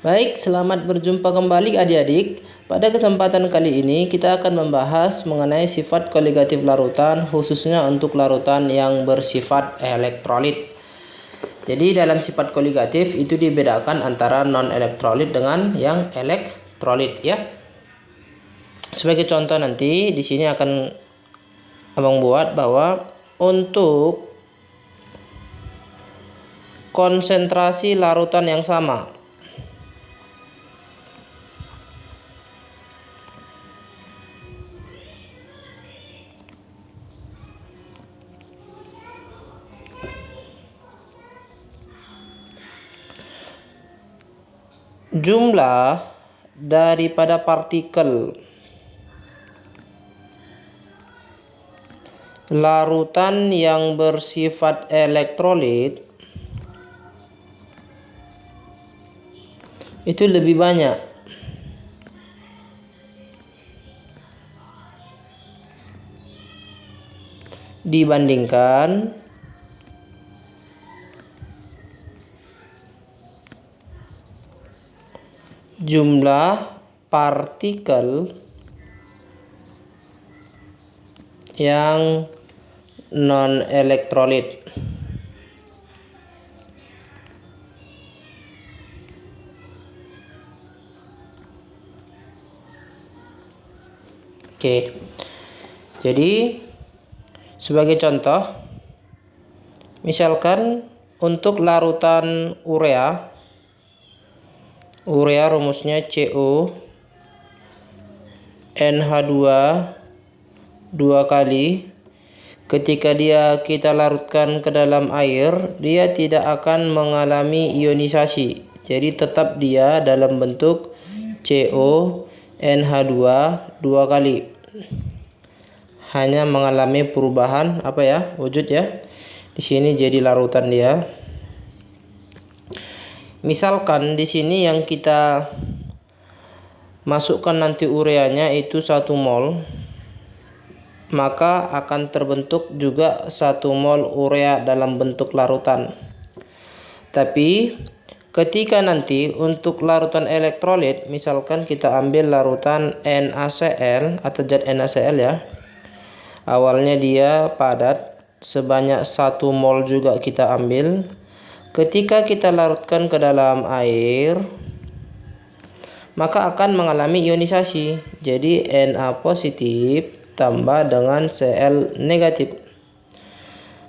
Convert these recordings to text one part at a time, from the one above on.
Baik, selamat berjumpa kembali adik-adik. Pada kesempatan kali ini kita akan membahas mengenai sifat koligatif larutan, khususnya untuk larutan yang bersifat elektrolit. Jadi dalam sifat koligatif itu dibedakan antara non-elektrolit dengan yang elektrolit ya. Sebagai contoh nanti di sini akan Abang buat bahwa untuk konsentrasi larutan yang sama, jumlah daripada partikel larutan yang bersifat elektrolit itu lebih banyak dibandingkan jumlah partikel yang non-elektrolit. Oke. Jadi sebagai contoh, misalkan untuk larutan urea rumusnya CO NH2 2 kali. Ketika kita larutkan ke dalam air, dia tidak akan mengalami ionisasi. Jadi tetap dia dalam bentuk CO NH2 2 kali. Hanya mengalami perubahan wujud ya. Di sini jadi larutan dia. Misalkan di sini yang kita masukkan nanti ureanya itu 1 mol, maka akan terbentuk juga 1 mol urea dalam bentuk larutan. Tapi ketika nanti untuk larutan elektrolit, misalkan kita ambil larutan NaCl atau zat NaCl ya. Awalnya dia padat, sebanyak 1 mol juga kita ambil. Ketika kita larutkan ke dalam air, maka akan mengalami ionisasi. Jadi Na positif tambah dengan Cl negatif,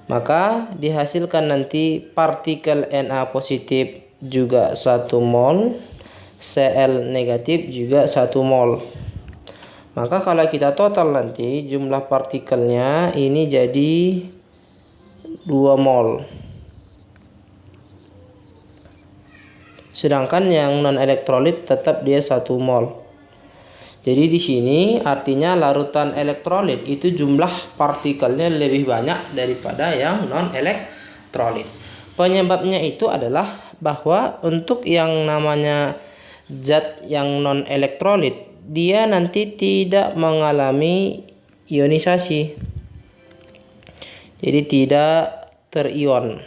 maka dihasilkan nanti partikel Na positif juga 1 mol, Cl negatif juga 1 mol. Maka kalau kita total nanti jumlah partikelnya ini jadi 2 mol. Sedangkan yang non elektrolit tetap dia 1 mol. Jadi di sini artinya larutan elektrolit itu jumlah partikelnya lebih banyak daripada yang non elektrolit. Penyebabnya itu adalah bahwa untuk yang namanya zat yang non elektrolit, dia nanti tidak mengalami ionisasi. Jadi tidak terion.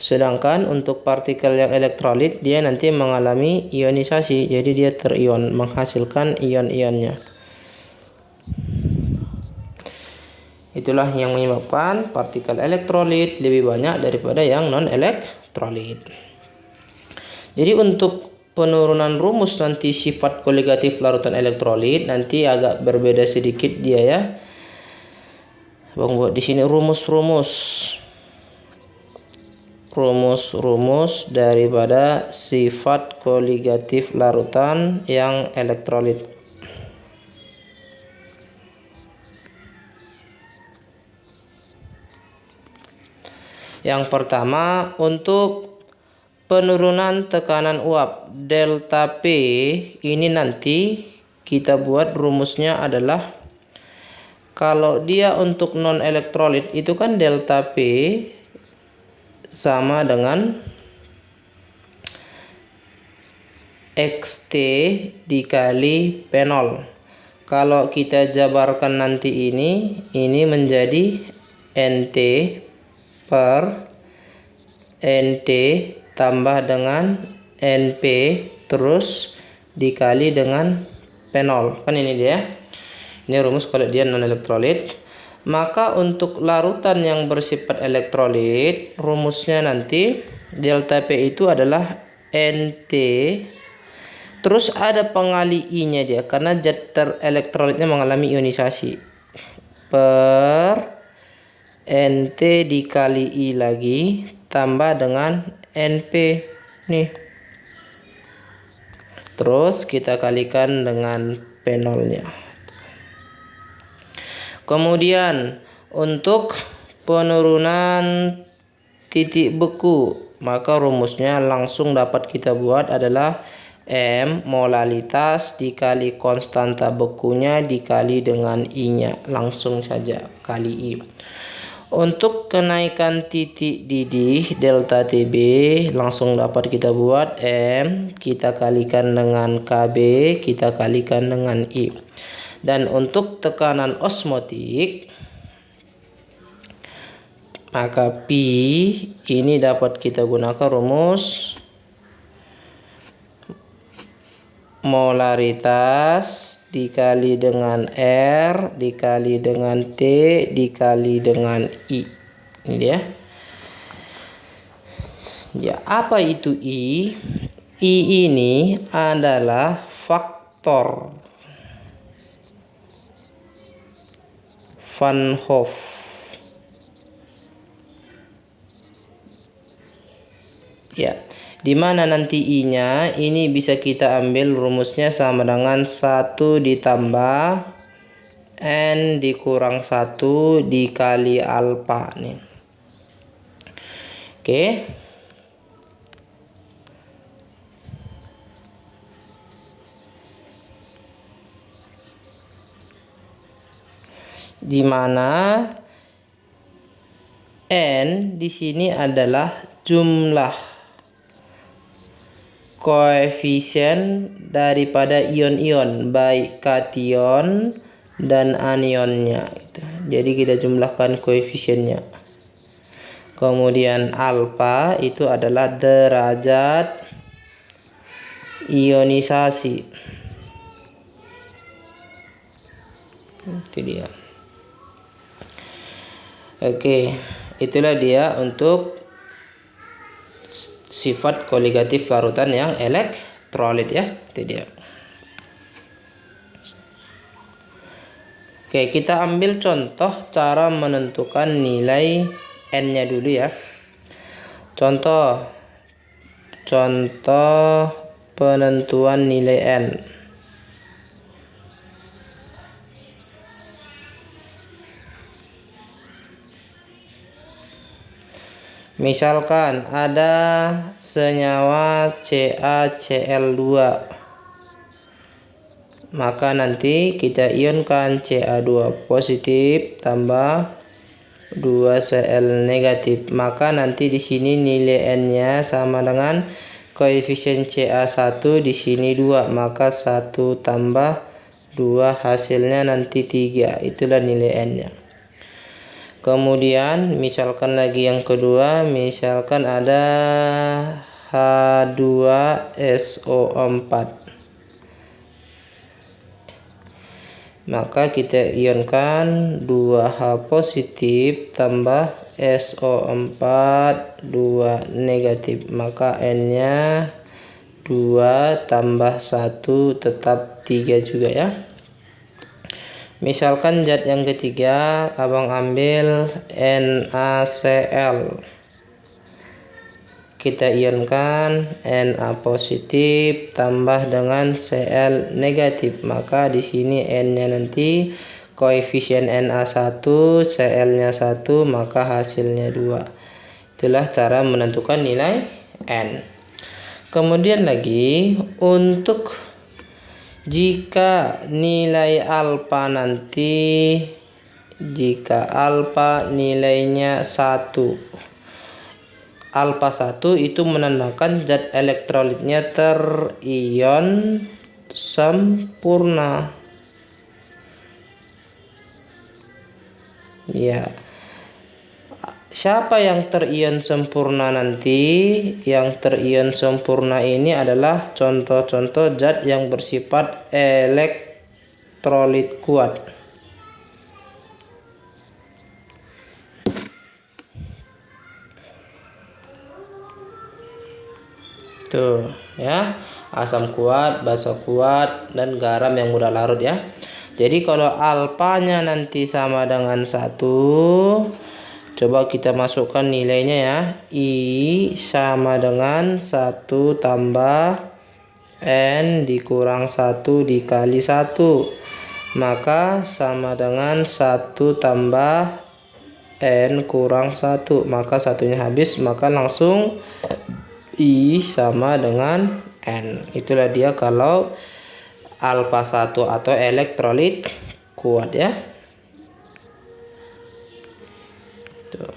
Sedangkan untuk partikel yang elektrolit dia nanti mengalami ionisasi, jadi dia terion, menghasilkan ion-ionnya. Itulah yang menyebabkan partikel elektrolit lebih banyak daripada yang non elektrolit. Jadi untuk penurunan rumus nanti sifat koligatif larutan elektrolit nanti agak berbeda sedikit dia ya. Bang buat di sini rumus daripada sifat koligatif larutan yang elektrolit. Yang pertama, untuk penurunan tekanan uap delta P ini nanti kita buat rumusnya adalah, kalau dia untuk non elektrolit itu kan delta P sama dengan XT dikali P0. Kalau kita jabarkan nanti ini menjadi NT per Nt tambah dengan Np terus dikali dengan P0. Kan ini dia. Ini rumus kalau dia non elektrolit. Maka untuk larutan yang bersifat elektrolit, rumusnya nanti delta P itu adalah Nt. Terus ada pengali I-nya dia karena zat elektrolitnya mengalami ionisasi. Per Nt dikali I lagi tambah dengan Np nih. Terus kita kalikan dengan P0-nya. Kemudian untuk penurunan titik beku, maka rumusnya langsung dapat kita buat adalah M molalitas dikali konstanta bekunya dikali dengan I-nya. Langsung saja kali I. Untuk kenaikan titik didih delta Tb langsung dapat kita buat M kita kalikan dengan Kb kita kalikan dengan I. Dan untuk tekanan osmotik, maka P ini dapat kita gunakan rumus molaritas dikali dengan R dikali dengan T dikali dengan I. Ini dia. Ya, apa itu I? I ini adalah faktor Van Hoff. Ya, dimana nanti I-nya ini bisa kita ambil rumusnya sama dengan 1 ditambah N dikurang 1 dikali alfa nih. Oke. Di mana N di sini adalah jumlah koefisien daripada ion-ion baik kation dan anionnya. Jadi kita jumlahkan koefisiennya. Kemudian alfa itu adalah derajat ionisasi. Itu dia. Oke, itulah dia untuk sifat koligatif larutan yang elektrolit ya. Itu dia. Oke, kita ambil contoh cara menentukan nilai N-nya dulu ya. Contoh penentuan nilai N. Misalkan ada senyawa CaCl2, maka nanti kita ionkan Ca2 positif tambah 2Cl negatif. Maka nanti di sini nilai N-nya sama dengan koefisien Ca1 di sini 2, maka 1 tambah 2 hasilnya nanti 3. Itulah nilai N-nya. Kemudian misalkan lagi yang kedua, misalkan ada H2SO4, maka kita ionkan 2H positif tambah SO4 2 negatif, maka N-nya 2 tambah 1 tetap 3 juga ya. Misalkan zat yang ketiga, abang ambil NaCl. Kita ionkan Na positif tambah dengan Cl negatif, maka di sini N-nya nanti koefisien Na1, Cl-nya 1, maka hasilnya 2. Itulah cara menentukan nilai N. Kemudian lagi untuk jika nilai alfa nanti, jika alfa nilainya 1, alfa 1 itu menandakan zat elektrolitnya terion sempurna. Ya, Siapa yang terion sempurna nanti? Yang terion sempurna ini adalah contoh-contoh zat yang bersifat elektrolit kuat. Tuh ya, asam kuat, basa kuat, dan garam yang mudah larut ya. Jadi kalau alfanya nanti sama dengan 1, coba kita masukkan nilainya ya. I sama dengan 1 tambah N dikurang 1 dikali 1. Maka sama dengan 1 tambah N kurang 1. Maka satunya habis, maka langsung I sama dengan N. Itulah dia kalau alfa 1 atau elektrolit kuat ya. Tuh.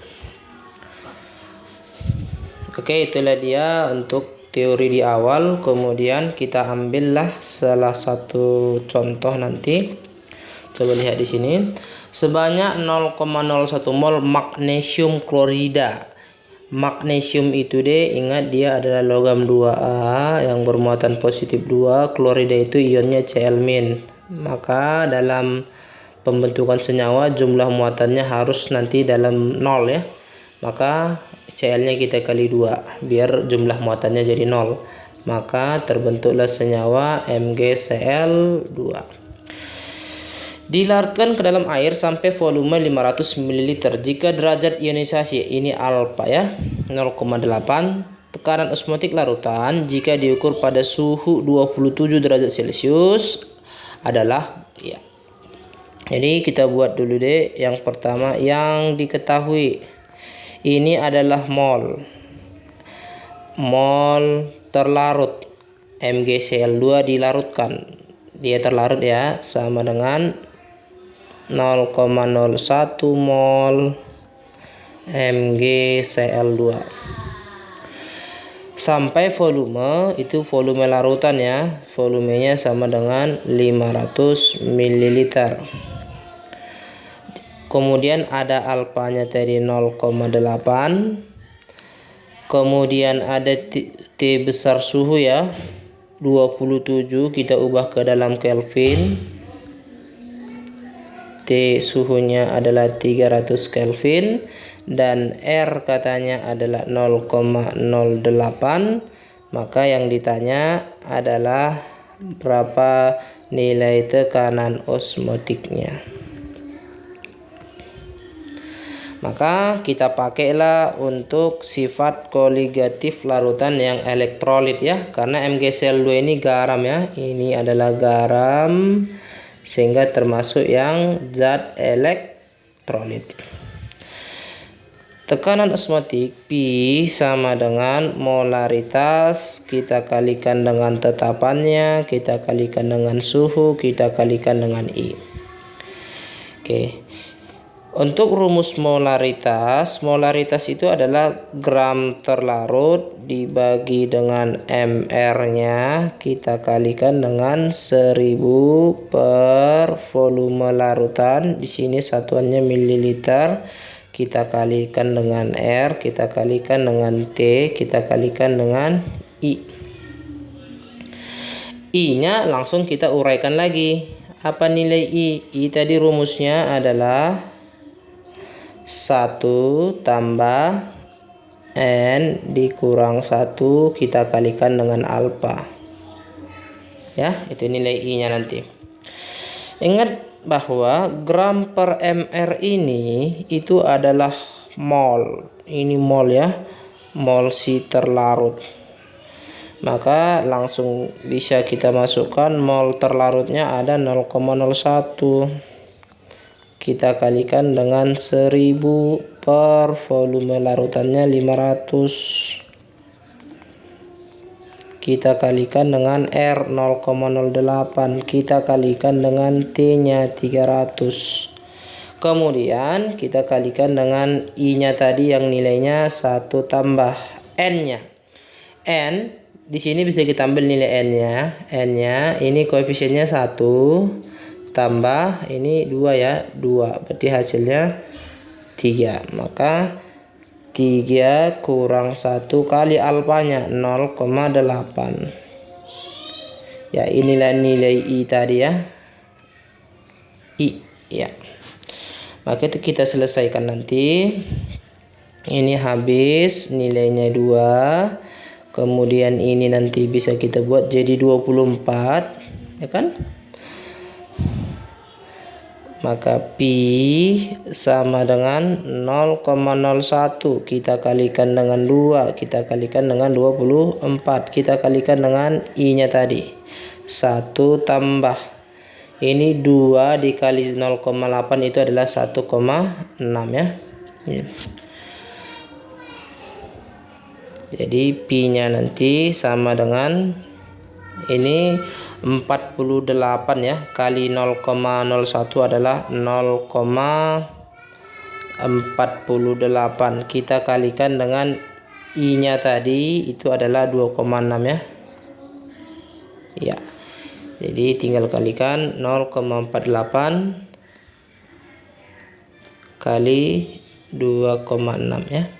Oke, itulah dia untuk teori di awal. Kemudian kita ambillah salah satu contoh nanti. Coba lihat di sini. Sebanyak 0,01 mol magnesium klorida. Magnesium itu deh, ingat dia adalah logam 2A yang bermuatan positif 2. Klorida itu ionnya Cl-. Maka dalam pembentukan senyawa jumlah muatannya harus nanti dalam 0 ya. Maka Cl-nya kita kali 2 biar jumlah muatannya jadi 0. Maka terbentuklah senyawa MgCl2. Dilarutkan ke dalam air sampai volume 500 ml. Jika derajat ionisasi ini alfa ya, 0,8. Tekanan osmotik larutan jika diukur pada suhu 27 derajat Celcius adalah ya. Jadi kita buat dulu deh. Yang pertama yang diketahui ini adalah mol terlarut. MgCl2 dilarutkan, dia terlarut ya, sama dengan 0,01 mol MgCl2 sampai volume, itu volume larutan ya, volumenya sama dengan 500 ml. Kemudian ada alfanya tadi 0,8. Kemudian ada T besar suhu ya, 27 kita ubah ke dalam Kelvin. T suhunya adalah 300 Kelvin dan R katanya adalah 0,08. Maka yang ditanya adalah berapa nilai tekanan osmotiknya. Maka kita pakailah untuk sifat koligatif larutan yang elektrolit ya, karena MgCl2 ini garam ya, ini adalah garam sehingga termasuk yang zat elektrolit. Tekanan osmotik P sama dengan molaritas, kita kalikan dengan tetapannya, kita kalikan dengan suhu, kita kalikan dengan I. Oke. Untuk rumus molaritas itu adalah gram terlarut dibagi dengan mR-nya, kita kalikan dengan 1000 per volume larutan. Di sini satuannya mililiter. Kita kalikan dengan R, kita kalikan dengan T, kita kalikan dengan I. I-nya langsung kita uraikan lagi. Apa nilai I? I tadi rumusnya adalah 1 tambah N dikurang 1 kita kalikan dengan alfa. Ya, itu nilai I-nya nanti. Ingat bahwa gram per mR ini itu adalah mol. Ini mol ya, mol si terlarut. Maka langsung bisa kita masukkan mol terlarutnya ada 0,01. Kita kalikan dengan 1000 per volume larutannya 500. Kita kalikan dengan R 0,08. Kita kalikan dengan T-nya 300. Kemudian kita kalikan dengan I-nya tadi yang nilainya 1 tambah N-nya. N di sini bisa kita ambil nilai N-nya. N-nya ini koefisiennya 1 tambah ini 2 ya, 2 berarti hasilnya 3. Maka 3 kurang 1 kali alfanya 0,8. Ya, inilah nilai I tadi ya. I ya. Maka itu kita selesaikan nanti. Ini habis nilainya 2. Kemudian ini nanti bisa kita buat jadi 24, ya kan? Maka pi sama dengan 0,01. Kita kalikan dengan 2, kita kalikan dengan 24, kita kalikan dengan I-nya tadi. 1 tambah ini 2 dikali 0,8 itu adalah 1,6 ya. Jadi pi-nya nanti sama dengan ini 48 ya, kali 0,01 adalah 0,48. Kita kalikan dengan I-nya tadi itu adalah 2,6 ya. Ya. Jadi tinggal kalikan 0,48 kali 2,6 ya.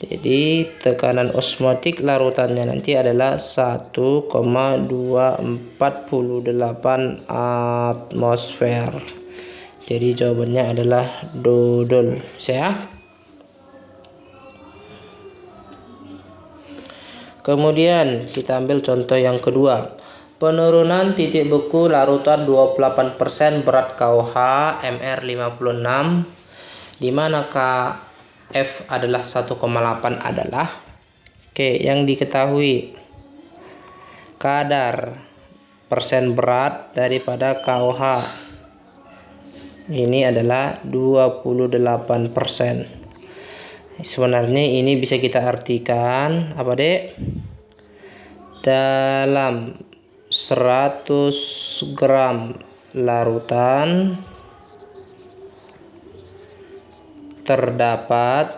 Jadi tekanan osmotik larutannya nanti adalah 1,248 atmosfer. Jadi jawabannya adalah dodol. Saya. Kemudian kita ambil contoh yang kedua. Penurunan titik beku larutan 28% berat KOH MR56, di mana F adalah 1,8 adalah yang diketahui kadar persen berat daripada KOH ini adalah 28%. Sebenarnya ini bisa kita artikan apa dek? Dalam 100 gram larutan terdapat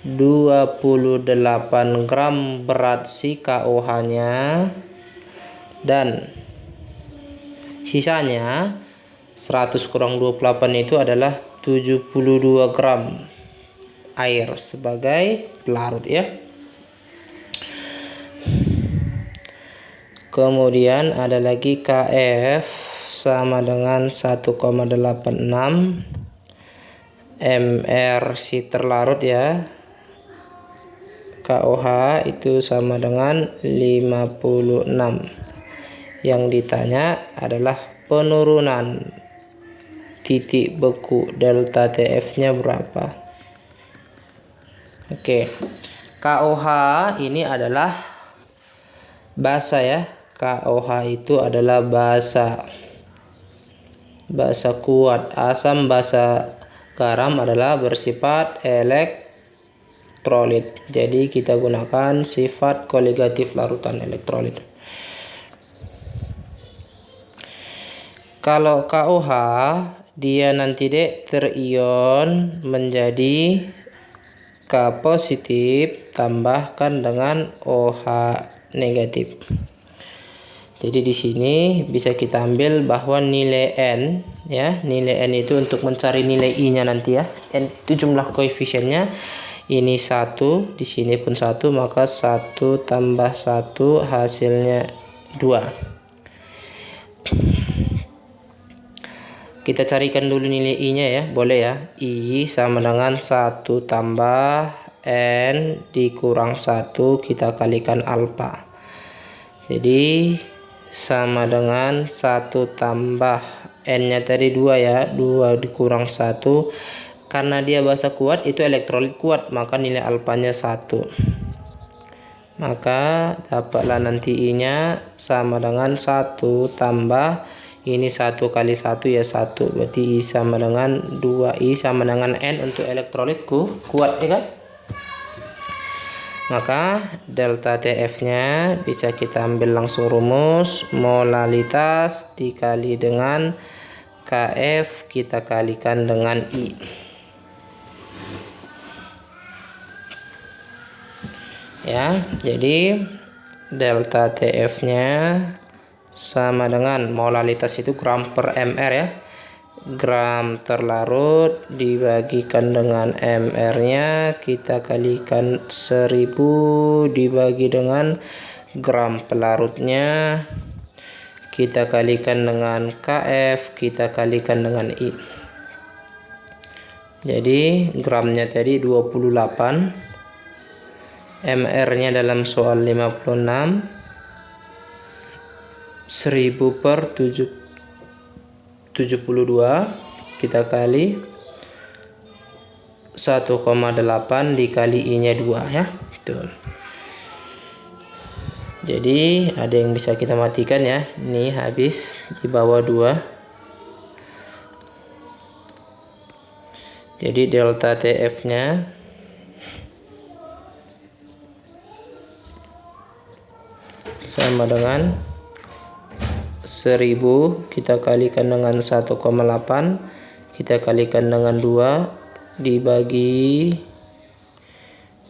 28 gram berat si KOH-nya, dan sisanya 100 kurang 28 itu adalah 72 gram air sebagai pelarut ya. Kemudian ada lagi KF sama dengan 1,86 mr si terlarut ya. KOH itu sama dengan 56. Yang ditanya adalah penurunan titik beku delta TF-nya berapa. KOH ini adalah basa ya. KOH itu adalah basa kuat. Asam basa garam adalah bersifat elektrolit. Jadi kita gunakan sifat koligatif larutan elektrolit. Kalau KOH dia nanti terion menjadi K positif tambahkan dengan OH negatif. Jadi di sini bisa kita ambil bahwa nilai N ya, nilai N itu untuk mencari nilai I-nya nanti ya. N itu jumlah koefisiennya. Ini 1, di sini pun 1, maka 1 tambah 1 hasilnya 2. Kita carikan dulu nilai I-nya ya, boleh ya. I sama dengan 1 tambah N dikurang 1 kita kalikan alfa. Jadi sama dengan 1 tambah N-nya tadi 2 ya, 2 dikurang 1. Karena dia basa kuat, itu elektrolit kuat, maka nilai alfanya 1. Maka dapatlah nanti I-nya sama dengan 1 tambah ini 1 kali 1 ya 1, berarti I sama dengan 2. I sama dengan N untuk elektrolitku kuat ya kan. Maka delta TF-nya bisa kita ambil langsung rumus molalitas dikali dengan KF kita kalikan dengan I. Ya, jadi delta TF-nya sama dengan molalitas itu gram per mr ya. gram terlarut dibagikan dengan mR-nya, kita kalikan 1000 dibagi dengan gram pelarutnya, kita kalikan dengan Kf, kita kalikan dengan I. Jadi gramnya tadi 28, mR-nya dalam soal 56, 1000 per 72, kita kali 1,8 dikali I-nya 2 ya. Tuh. Jadi ada yang bisa kita matikan ya. Ini habis di bawah 2. Jadi delta TF-nya sama dengan 1000 kita kalikan dengan 1,8, kita kalikan dengan 2 dibagi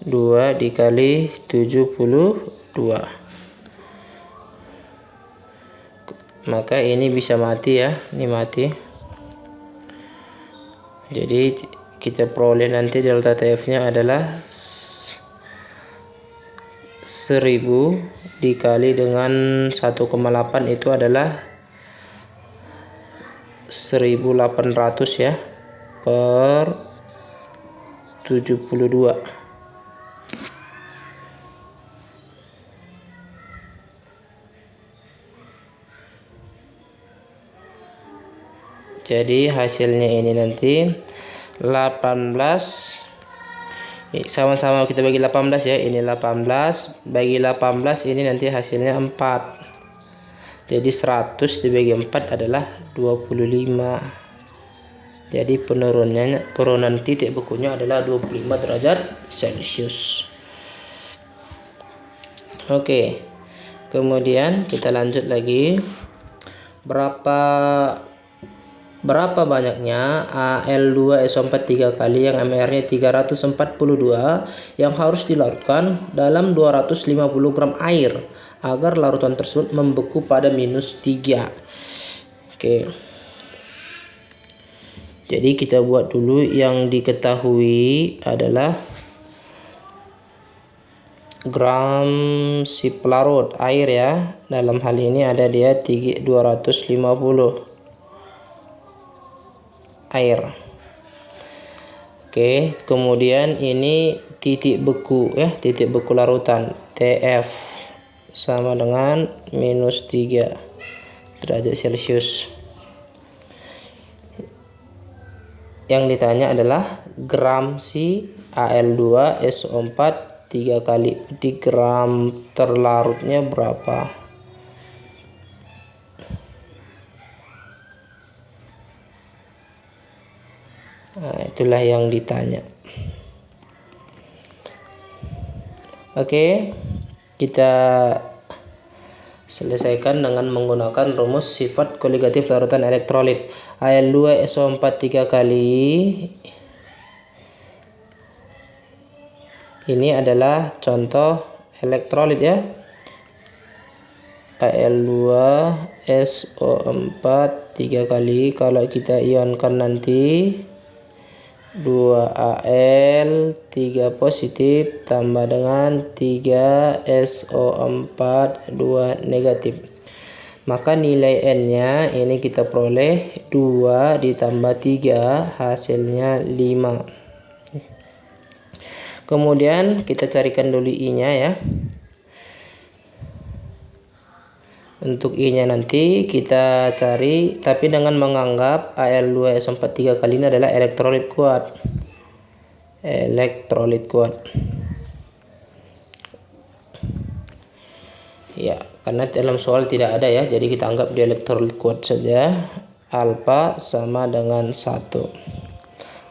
2 dikali 72. Maka ini bisa mati ya, ini mati. Jadi kita peroleh nanti delta TF-nya adalah 1000 dikali dengan 1,8 itu adalah 1800 ya per 72. Jadi hasilnya ini nanti 18, sama-sama kita bagi 18 ya, ini 18 bagi 18, ini nanti hasilnya 4. Jadi 100 dibagi 4 adalah 25. Jadi penurunan titik bekunya adalah 25 derajat Celcius. Oke. Kemudian kita lanjut lagi. Berapa banyaknya Al2SO4 3 kali yang mR-nya 342 yang harus dilarutkan dalam 250 gram air agar larutan tersebut membeku pada -3. Oke. Jadi kita buat dulu yang diketahui adalah gram si pelarut air ya. Dalam hal ini ada dia 250 air. Oke, kemudian ini titik beku ya, titik beku larutan TF sama dengan -3 derajat Celcius. Yang ditanya adalah gram si Al2SO4 3 kali, di gram terlarutnya berapa? Nah, itulah yang ditanya. Oke, kita selesaikan dengan menggunakan rumus sifat koligatif larutan elektrolit. Al2SO4 3 kali. Ini adalah contoh elektrolit ya. Al2SO4 3 kali, kalau kita ionkan nanti 2Al 3 positif tambah dengan 3SO4 2 negatif. Maka nilai N-nya ini kita peroleh 2 ditambah 3 hasilnya 5. Kemudian kita carikan dulu I-nya ya. Untuk I-nya nanti kita cari, tapi dengan menganggap Al2SO4 3 kali ini adalah elektrolit kuat. Elektrolit kuat. Ya, karena dalam soal tidak ada ya, jadi kita anggap dia elektrolit kuat saja. Alfa sama dengan 1.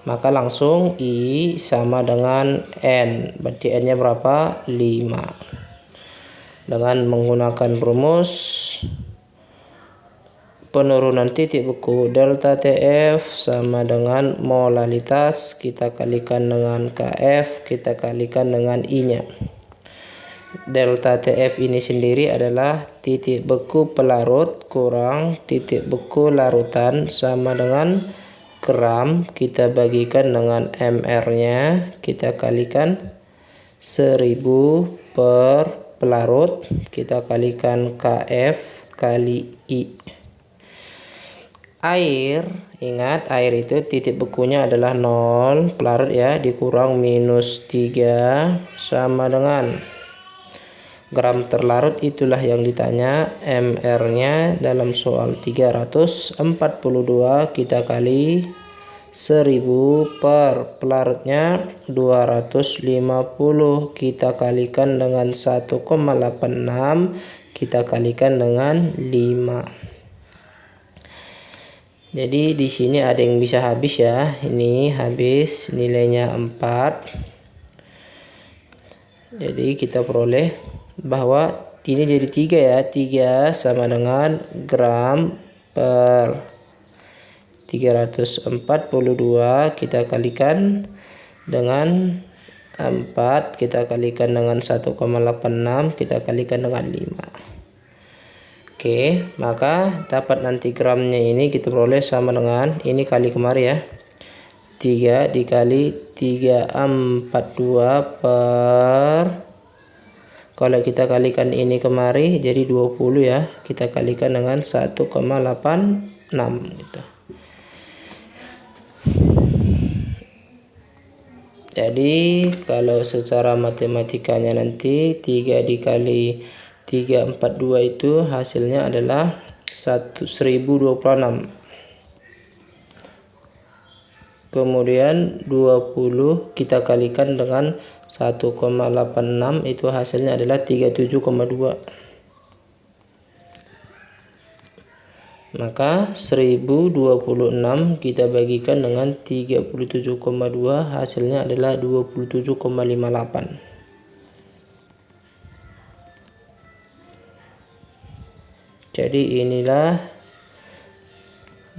Maka langsung I sama dengan N. Berarti N-nya berapa? 5. Dengan menggunakan rumus penurunan titik beku delta TF sama dengan molalitas, kita kalikan dengan Kf, kita kalikan dengan I-nya. delta TF ini sendiri adalah titik beku pelarut kurang titik beku larutan sama dengan gram, kita bagikan dengan MR-nya, kita kalikan 1000 per pelarut, kita kalikan KF kali I. Air, ingat air itu titik bekunya adalah 0, pelarut ya, dikurang minus 3 sama dengan gram terlarut, itulah yang ditanya. MR-nya dalam soal 342 kita kali 1000 per pelarutnya 250, kita kalikan dengan 1,86, kita kalikan dengan 5. Jadi di sini ada yang bisa habis ya. Ini habis, nilainya 4. Jadi kita peroleh bahwa ini jadi 3 ya. 3 sama dengan gram per 342, kita kalikan dengan 4, kita kalikan dengan 1,86, kita kalikan dengan 5. Oke, maka dapat nanti gramnya ini kita peroleh sama dengan ini kali kemari ya. 3 dikali 342 per, kalau kita kalikan ini kemari jadi 20 ya. Kita kalikan dengan 1,86 gitu. Jadi kalau secara matematikanya nanti 3 dikali 342 itu hasilnya adalah 1026. Kemudian 20 kita kalikan dengan 1,86, itu hasilnya adalah 37,2. Maka 1026 kita bagikan dengan 37,2, hasilnya adalah 27,58. Jadi inilah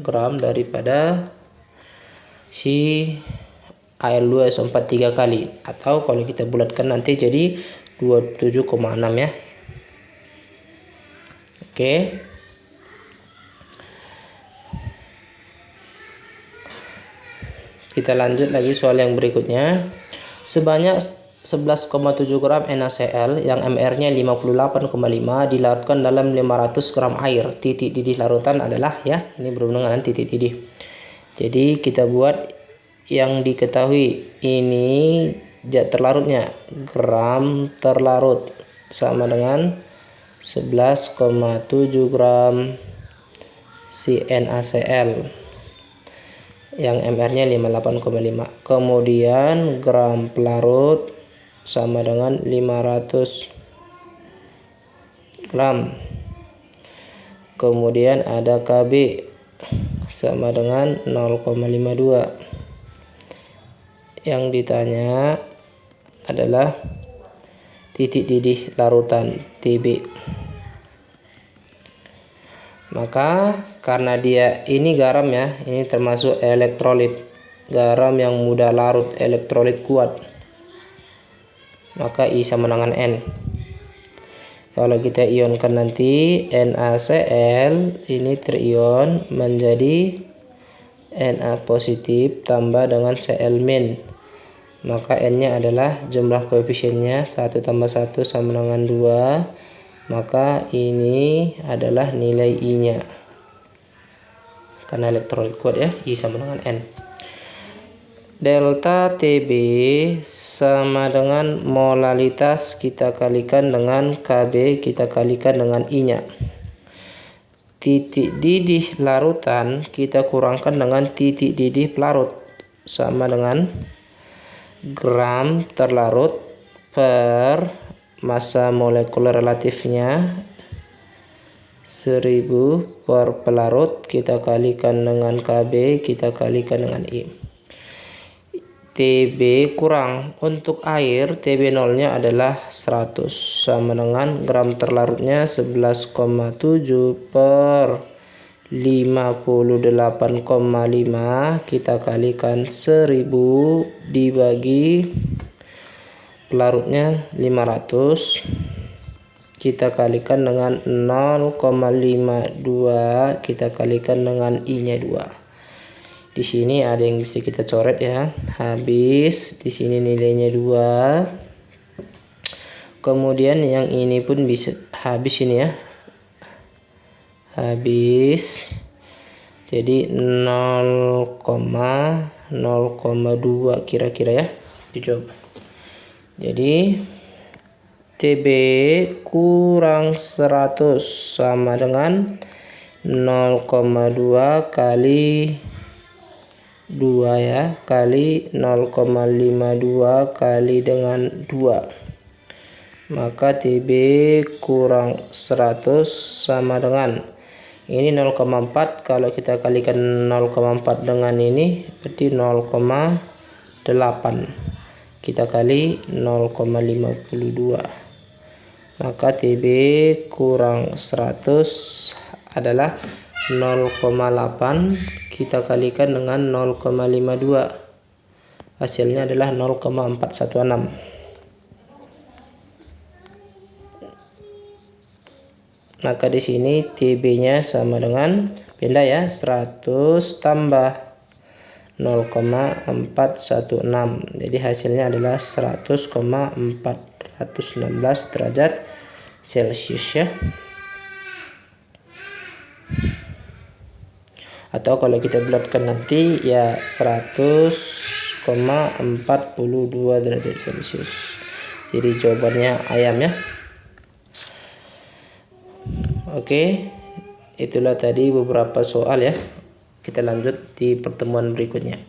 gram daripada si Al2SO4 3 kali, atau kalau kita bulatkan nanti jadi 27,6 ya. Oke. Kita lanjut lagi soal yang berikutnya. Sebanyak 11,7 gram NaCl yang MR-nya 58,5 dilarutkan dalam 500 gram air. Titik didih larutan adalah ya, ini berhubungan dengan titik didih. Jadi kita buat yang diketahui, ini zat terlarutnya, gram terlarut sama dengan 11,7 gram si NaCl yang MR-nya 58,5. Kemudian gram pelarut sama dengan 500 gram. Kemudian ada Kb sama dengan 0,52. Yang ditanya adalah titik didih larutan Tb. Maka karena dia ini garam ya, ini termasuk elektrolit, garam yang mudah larut, elektrolit kuat, maka I sama dengan N. Kalau kita ionkan nanti NaCl ini terion menjadi Na positif tambah dengan Cl min, maka N-nya adalah jumlah koefisiennya 1 tambah 1 sama dengan 2, maka ini adalah nilai I-nya karena elektrolit kuat ya, I sama dengan N. Delta Tb sama dengan molalitas kita kalikan dengan Kb, kita kalikan dengan I-nya. Titik didih larutan kita kurangkan dengan titik didih pelarut sama dengan gram terlarut per massa molekuler relatifnya 1000 per pelarut, kita kalikan dengan Kb, kita kalikan dengan I. Tb kurang, untuk air Tb 0 nya adalah 100 sama dengan gram terlarutnya 11,7 per 58,5, kita kalikan 1000 dibagi larutnya 500, kita kalikan dengan 0,52, kita kalikan dengan I-nya 2. Di sini ada yang bisa kita coret ya. Habis di sini nilainya 2. Kemudian yang ini pun bisa habis ini ya. Habis. Jadi 0,02 kira-kira ya. Dicoba. Jadi TB kurang 100 sama dengan 0,2 kali 2 ya, kali 0,52 kali dengan 2. Maka TB kurang 100 sama dengan ini 0,4. Kalau kita kalikan 0,4 dengan ini berarti 0,8. Kita kali 0,52. Maka TB kurang 100 adalah 0,8. Kita kalikan dengan 0,52. Hasilnya adalah 0,416. Maka di sini TB-nya sama dengan beda ya, 100 tambah 0,416. Jadi hasilnya adalah 100,416 derajat Celcius ya. Atau kalau kita bulatkan nanti ya 100,42 derajat Celcius. Jadi jawabannya ayam ya. Oke, itulah tadi beberapa soal ya. Kita lanjut di pertemuan berikutnya.